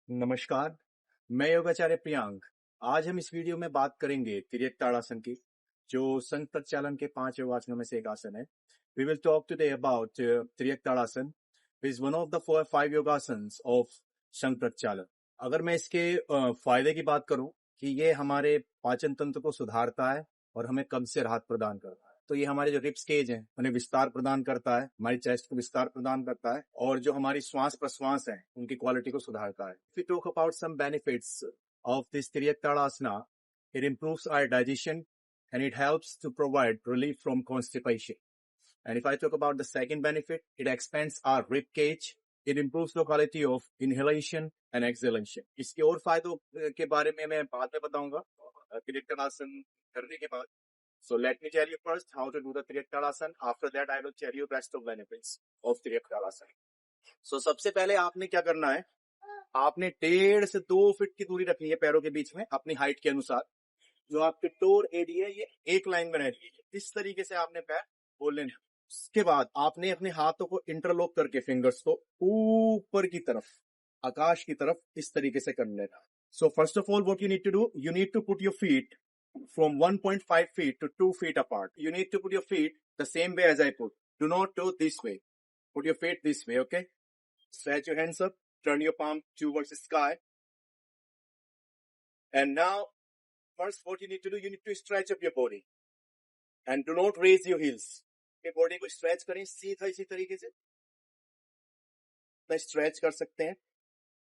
नमस्कार, मैं योगाचार्य प्रियांक। आज हम इस वीडियो में बात करेंगे तिर्यक ताड़ासन की, जो संघ प्रचालन के 5 योगासनों में से एक आसन है। We will talk today about तिर्यक tadasana, is one of the 5 yogasanas of संघ प्रचालन। अगर मैं इसके फायदे की बात करूं कि ये हमारे पाचन तंत्र को सुधारता है और हमें कब्ज से राहत प्रदान करता है, तो ये हमारे जो रिब्स केज हैं उन्हें विस्तार प्रदान करता है, हमारी चेस्ट को विस्तार प्रदान करता है और जो हमारी श्वास प्रश्वास है उनकी क्वालिटी को सुधारता है। If we talk about some benefits of this Tiryak Tadasana, it improves our digestion and it helps to provide relief from constipation. And if I talk about the second benefit, it expands our rib cage. It improves the quality of inhalation and exhalation. इसके और फायदों के बारे में मैं बाद में बताऊंगा तिर्यक ताड़ासन करने के बाद. So let me tell you first how to do the Tiryak Tadasana. After that, I will tell you rest of benefits of Tiryak Tadasana. So सबसे पहले आपने क्या करना है, आपने 1.5 से 2 फीट की दूरी रखनी है पैरों के बीच में अपनी हाइट के अनुसार. जो आपके टोर एरिया है ये एक लाइन में रहनी है. इस तरीके से आपने पैर खोल लेने. उसके बाद आपने अपने हाथों को इंटरलॉक करके फिंगर्स को ऊपर की तरफ, आकाश की तरफ इस तरीके से कर लेना. So first of all, what you need to do, you need to put your feet from 1.5 feet to 2 feet apart. You need to put your feet the same way as I put. Do not do this way. Put your feet this way, okay? Stretch your hands up, turn your palm towards the sky. And now, first what you need to do, you need to stretch up your body. And do not raise your heels. Okay, body को stretch करें सीधा इसी तरीके से. Stretch कर सकते हैं.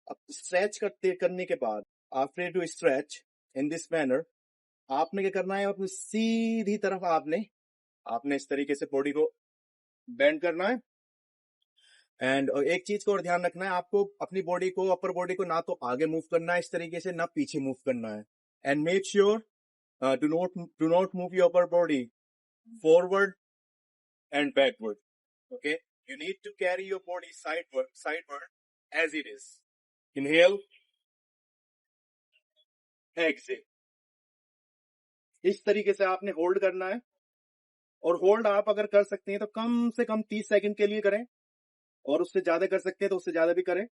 अब स्ट्रेच करने के बाद, after you stretch in this manner, आपने क्या करना है, अपनी सीधी तरफ आपने इस तरीके से बॉडी को बेंड करना है. एंड एक चीज को और ध्यान रखना है, आपको अपनी बॉडी को, अपर बॉडी को ना तो आगे मूव करना है इस तरीके से, ना पीछे मूव करना है. And make sure do not move your upper body forward and backward. Okay, you need to carry your body sideward as it is. Inhale, exhale. इस तरीके से आपने होल्ड करना है. और होल्ड आप अगर कर सकते हैं तो कम से कम 30 सेकंड के लिए करें, और उससे ज्यादा कर सकते हैं तो उससे ज्यादा भी करें.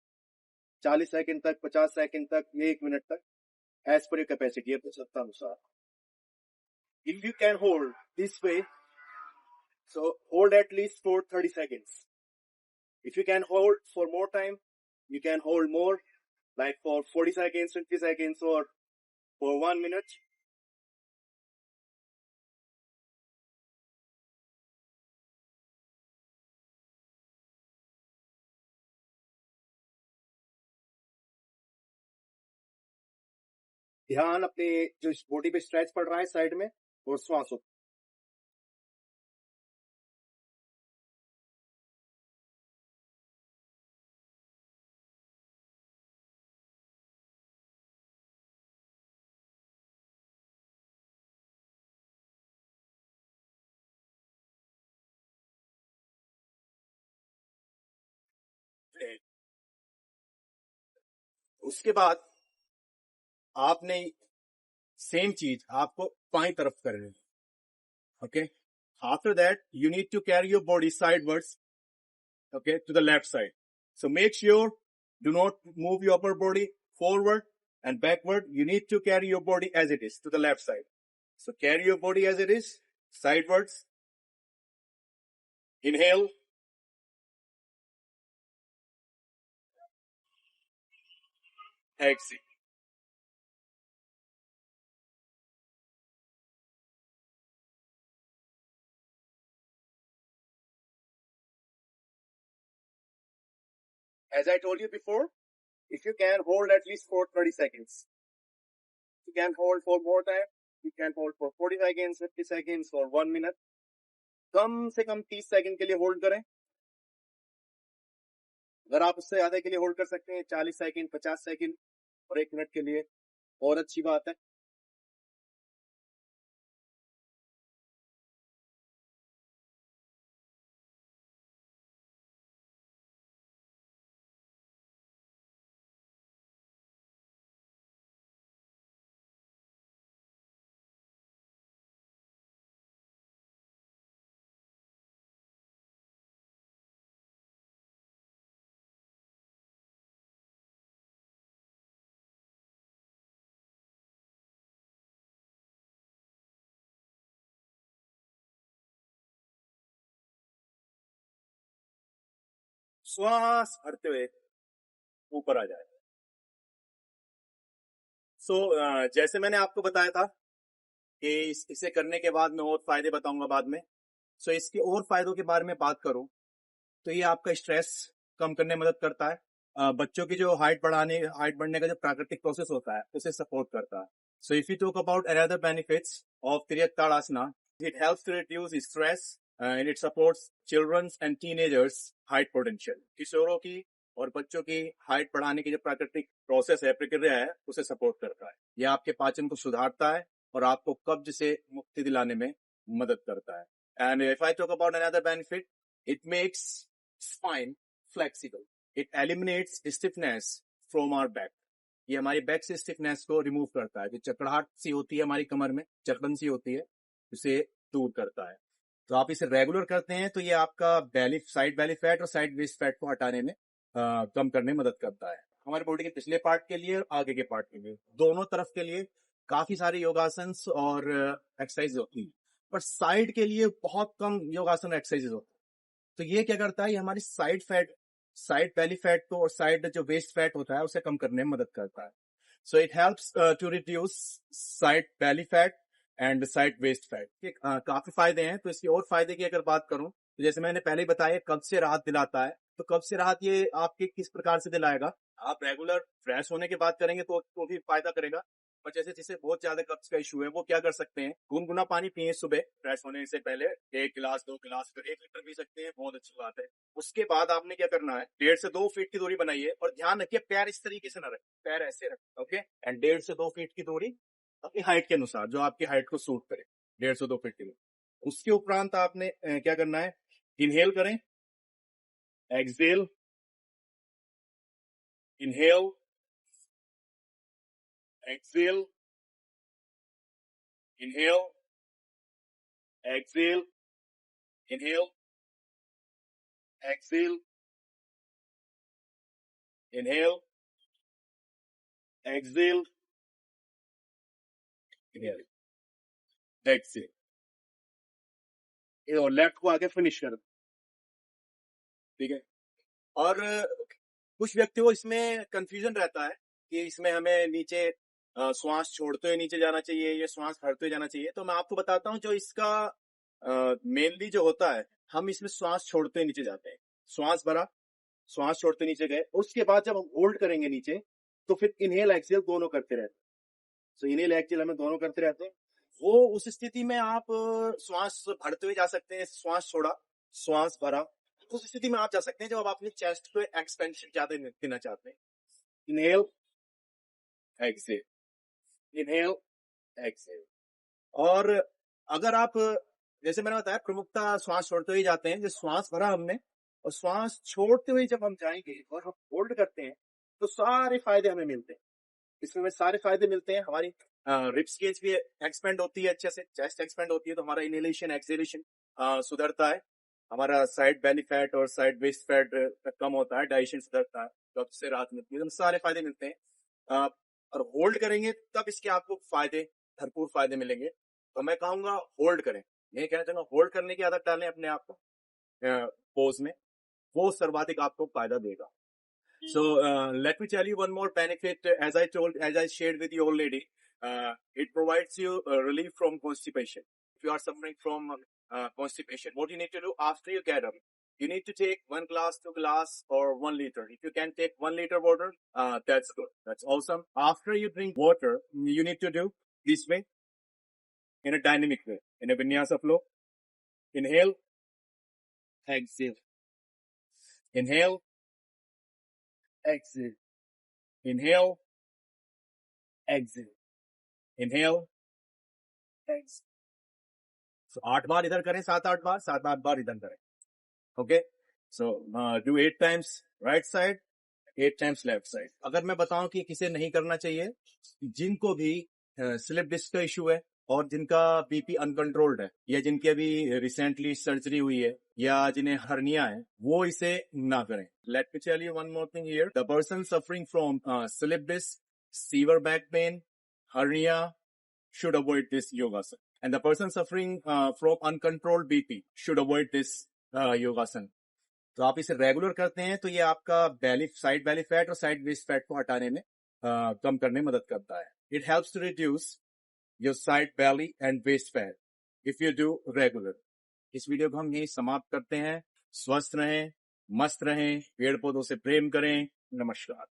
40 सेकंड तक, 50 सेकंड तक, 1 मिनट तक, एज पर योर कैपेसिटी, आवश्यकता अनुसार. If you can hold this way, so hold at least for 30 seconds. If you can hold for more time, you can hold more, like for 40 seconds, 50 seconds, or for 1 minute. ध्यान अपने जो body पे stretch पड़ रहा है side में, और श्वासों. उसके बाद आपने सेम चीज आपको बाईं तरफ करनी है. Okay, after that you need to carry your body sidewards, okay, to the left side. So make sure do not move your upper body forward and backward. You need to carry your body as it is to the left side. So carry your body as it is, sidewards. Inhale. Exhale. As I told you before, if you can hold at least for 30 seconds. If you can hold for more time, you can hold for 40 seconds, 50 seconds or 1 minute. कम से कम 30 second के लिए hold करें. अगर आप उससे ज्यादा के लिए होल्ड कर सकते हैं, 40 सेकंड, 50 सेकंड और 1 मिनट के लिए, और अच्छी बात है. श्वास भरते हुए ऊपर आ जाए। जैसे मैंने आपको बताया था कि इसे करने के बाद मैं और फायदे बताऊंगा बाद में। इसके और फायदों के बारे में बात करूं तो ये आपका स्ट्रेस कम करने में मदद करता है। बच्चों की जो हाइट बढ़ने का जो प्राकृतिक प्रोसेस होता है उसे सपोर्ट करता है। So if you talk about another benefits of Triyak Tadasana, it helps to reduce stress and it supports childrens and teenagers height potential. किशोरों की और बच्चों की हाइट बढ़ाने की जो प्राकृतिक प्रोसेस है, प्रक्रिया है, उसे सपोर्ट करता है। यह आपके पाचन को सुधारता है और आपको कब्ज से मुक्ति दिलाने में मदद करता है। And if I talk about another benefit, it makes spine flexible. It eliminates stiffness from our back. ये हमारी बैक से स्टिफनेस को रिमूव करता है। जो चकड़ाहट सी होती है हमारी कमर में, जकड़न सी होती है, उसे दूर करता है। तो आप इसे रेगुलर करते हैं तो ये आपका साइड बेली फैट और साइड वेस्ट फैट को हटाने में कम करने में मदद करता है। हमारे बॉडी के पिछले पार्ट के लिए और आगे के पार्ट के लिए, दोनों तरफ के लिए काफी सारे योगासन और एक्सरसाइज होती है, पर साइड के लिए बहुत कम योगासन एक्सरसाइज होती है। तो ये क्या करता है, ये हमारी साइड बेली फैट को और साइड जो वेस्ट फैट होता है उसे कम करने में मदद करता है। So it helps to reduce side belly fat and side waist fat. काफी फायदे हैं। तो इसके और फायदे की अगर बात करूं तो जैसे मैंने पहले ही बताया, कब्ज से राहत दिलाता है। तो कब्ज से राहत ये आपके किस प्रकार से दिलाएगा, आप रेगुलर फ्रेश होने की बात करेंगे तो भी फायदा करेगा। पर जैसे जिसे बहुत ज्यादा कब्ज का इशू है, वो क्या कर सकते हैं, गुनगुना पानी पिए सुबह फ्रेश होने से पहले, 1 गिलास 2 गिलास, फिर 1 लीटर पी सकते हैं, बहुत अच्छी बात है। उसके बाद आपने क्या करना है, 1.5 से 2 फीट की दूरी बनाइए और ध्यान रखिए पैर इस तरीके से ना रखें, पैर ऐसे रखें, ओके। एंड 1.5 से 2 फीट की दूरी अपनी हाइट के अनुसार, जो आपकी हाइट को सूट करे, 1.5 से 2 फीट की दूरी। उसके उपरांत आपने क्या करना है, इनहेल करें, exhale, inhale, exhale, inhale, exhale, inhale, exhale, inhale, exhale, inhale, exhale। और लेफ्ट को आगे फिनिश कर, ठीक है। और कुछ व्यक्तियों को इसमें कंफ्यूजन रहता है कि इसमें हमें नीचे श्वास छोड़ते हुए नीचे जाना चाहिए या श्वास भरते हुए जाना चाहिए। तो मैं आपको बताता हूँ, जो इसका मेनली जो होता है, हम इसमें श्वास छोड़ते हुए नीचे जाते हैं। श्वास भरा, श्वास छोड़ते नीचे गए, उसके बाद जब हम होल्ड करेंगे नीचे, तो फिर इनहेल एक्सहेल दोनों करते रहते हैं। सो इनहेल एक्सहेल हमें दोनों करते रहते हैं। वो उस स्थिति में आप श्वास भरते हुए जा सकते हैं, श्वास छोड़ा, श्वास भरा, उस स्थिति में आप जा सकते हैं जब आप अपने चेस्ट पे एक्सपेंशन ज्यादा देना चाहते हैं। Inhale exhale, inhale exhale. और अगर आप, जैसे मैंने बताया, प्रमुखता श्वास छोड़ते हुए जाते हैं। जो श्वास भरा हमने और श्वास छोड़ते हुए जब हम जाएंगे और हम होल्ड करते हैं, तो सारे फायदे हमें मिलते हैं। इसमें हमें सारे फायदे मिलते हैं। हमारी रिब्स केज भी एक्सपेंड होती है अच्छे से, चेस्ट एक्सपेंड होती है, तो हमारा इनहेलेशन एक्सहेलेशन सुधरता है। हमारा साइड बेली फैट और साइड वेस्ट फैट कम होता है, डाइजेशन सुधरता है, कब्ज से राहत मिलती है। तो सारे फायदे मिलते हैं। और होल्ड करेंगे तब इसके आपको भरपूर फायदे मिलेंगे। तो मैं कहूंगा होल्ड करें। ये कहना चाहूंगा, होल्ड करने की आदत डालें अपने आप को पोज में, वो सर्वाधिक आपको फायदा देगा। So let me tell you one more benefit. As I shared with you already, it provides you relief from constipation. If you are suffering from constipation, what you need to do after you get up, you need to take 1 glass, 2 glass, or 1 liter. If you can take 1 liter water, that's good. That's awesome. After you drink water, you need to do this way, in a dynamic way, in a vinyasa flow. Inhale, exhale. Inhale, exhale. Inhale, exhale. Inhale, exhale. So 8 बार इधर करें, 7-8 बार, 7-8 बार इधर करें, okay. So do 8 times right side, 8 times left side. अगर मैं बताऊं कि किसे नहीं करना चाहिए, जिनको भी स्लिप डिस्क का इशू है और जिनका बीपी अनकंट्रोल्ड है, या जिनकी अभी रिसेंटली सर्जरी हुई है, या जिन्हें हर्निया है, वो इसे ना करें। Let me tell you one more thing here. The person suffering from slip disc, severe back pain, hernia should avoid this yogasan, and the person suffering from uncontrolled BP should avoid this yogasan. तो आप इसे regular करते हैं तो ये आपका side belly fat और side waist fat को हटाने में कम करने में मदद करता है. It helps to reduce your side belly and waist fat if you do regular. इस वीडियो को हम यही समाप्त करते हैं. स्वस्थ रहें, मस्त रहें, पेड़ पौधों से प्रेम करें. नमस्कार.